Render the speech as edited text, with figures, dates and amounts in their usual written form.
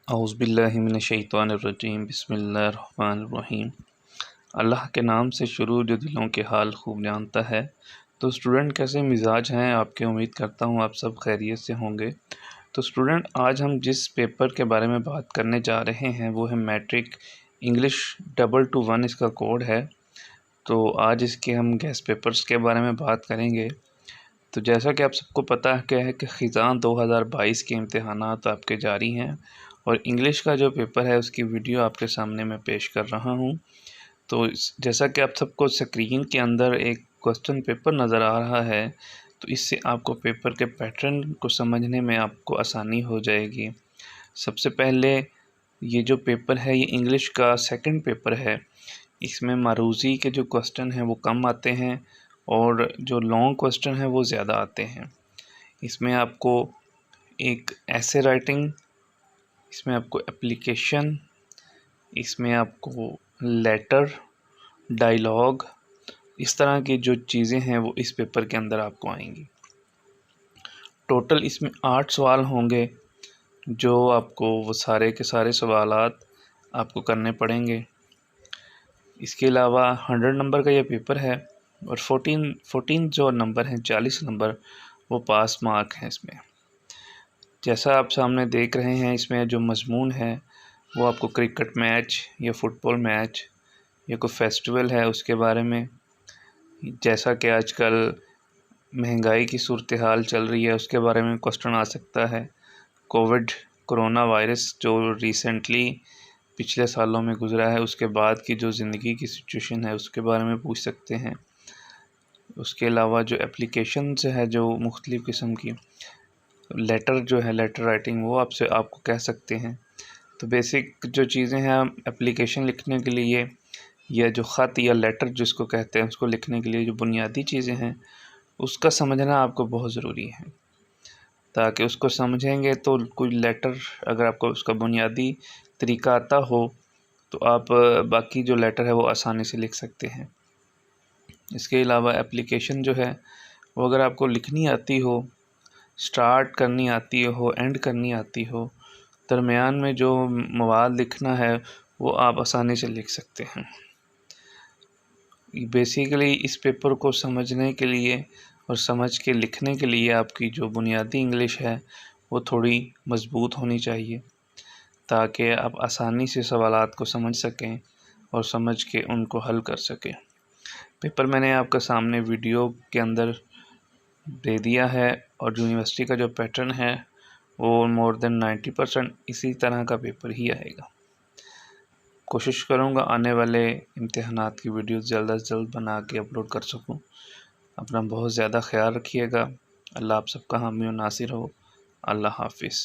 औज़ुबिल्लाहिमिनश्शैतानिर्रजीम बिस्मिल्लाहिर्रहमानिर्रहीम। अल्लाह के नाम से शुरू जो दिलों के हाल खूब जानता है। तो स्टूडेंट कैसे मिजाज हैं आपके, उम्मीद करता हूँ आप सब खैरियत से होंगे। तो स्टूडेंट आज हम जिस पेपर के बारे में बात करने जा रहे हैं वो है मैट्रिक इंग्लिश 221 इसका कोड है। तो आज इसके हम गेस्ट पेपर्स के बारे में बात करेंगे। तो जैसा कि आप सबको पता है कि ख़िज़ान 2022 के इम्तहानात आपके जारी हैं और इंग्लिश का जो पेपर है उसकी वीडियो आपके सामने मैं पेश कर रहा हूं। तो जैसा कि आप सबको स्क्रीन के अंदर एक क्वेश्चन पेपर नज़र आ रहा है, तो इससे आपको पेपर के पैटर्न को समझने में आपको आसानी हो जाएगी। सबसे पहले ये जो पेपर है ये इंग्लिश का सेकंड पेपर है। इसमें मारूज़ी के जो क्वेश्चन हैं वो कम आते हैं और जो लॉन्ग क्वेश्चन है वो ज़्यादा आते हैं। इसमें आपको एक ऐसे राइटिंग, इसमें आपको एप्लीकेशन, इसमें आपको लेटर, डायलॉग, इस तरह की जो चीज़ें हैं वो इस पेपर के अंदर आपको आएंगी। टोटल इसमें 8 सवाल होंगे जो आपको वो सारे के सारे सवालात आपको करने पड़ेंगे। इसके अलावा 100 नंबर का ये पेपर है और 14 जो नंबर हैं 40 नंबर वो पास मार्क हैं इसमें। जैसा आप सामने देख रहे हैं इसमें जो मज़मून है वो आपको क्रिकेट मैच या फुटबॉल मैच या कोई फेस्टिवल है उसके बारे में, जैसा कि आजकल महंगाई की सूरत हाल चल रही है उसके बारे में क्वेश्चन आ सकता है। कोरोना वायरस जो रिसेंटली पिछले सालों में गुज़रा है उसके बाद की जो ज़िंदगी की सिचुएशन है उसके बारे में पूछ सकते हैं। उसके अलावा जो एप्लीकेशंस है जो मुख्तलिफ़ किस्म की, लेटर जो है लेटर राइटिंग वो आपको कह सकते हैं। तो बेसिक जो चीज़ें हैं एप्लीकेशन लिखने के लिए या जो ख़त या लेटर जिसको कहते हैं उसको लिखने के लिए जो बुनियादी चीज़ें हैं उसका समझना आपको बहुत ज़रूरी है, ताकि उसको समझेंगे तो कोई लेटर अगर आपको उसका बुनियादी तरीका आता हो तो आप बाकी जो लेटर है वो आसानी से लिख सकते हैं। इसके अलावा एप्लीकेशन जो है वो अगर आपको लिखनी आती हो, स्टार्ट करनी आती हो, एंड करनी आती हो, दरमियान में जो मवाद लिखना है वो आप आसानी से लिख सकते हैं। बेसिकली इस पेपर को समझने के लिए और समझ के लिखने के लिए आपकी जो बुनियादी इंग्लिश है वो थोड़ी मज़बूत होनी चाहिए, ताकि आप आसानी से सवालात को समझ सकें और समझ के उनको हल कर सकें। पेपर मैंने आपके सामने वीडियो के अंदर दे दिया है और यूनिवर्सिटी का जो पैटर्न है वो मोर देन 90% इसी तरह का पेपर ही आएगा। कोशिश करूँगा आने वाले इम्तिहानात की वीडियो जल्द से जल्द बना के अपलोड कर सकूँ। अपना बहुत ज़्यादा ख्याल रखिएगा। अल्लाह आप सबका हामी और नासिर हो। अल्लाह हाफिज़।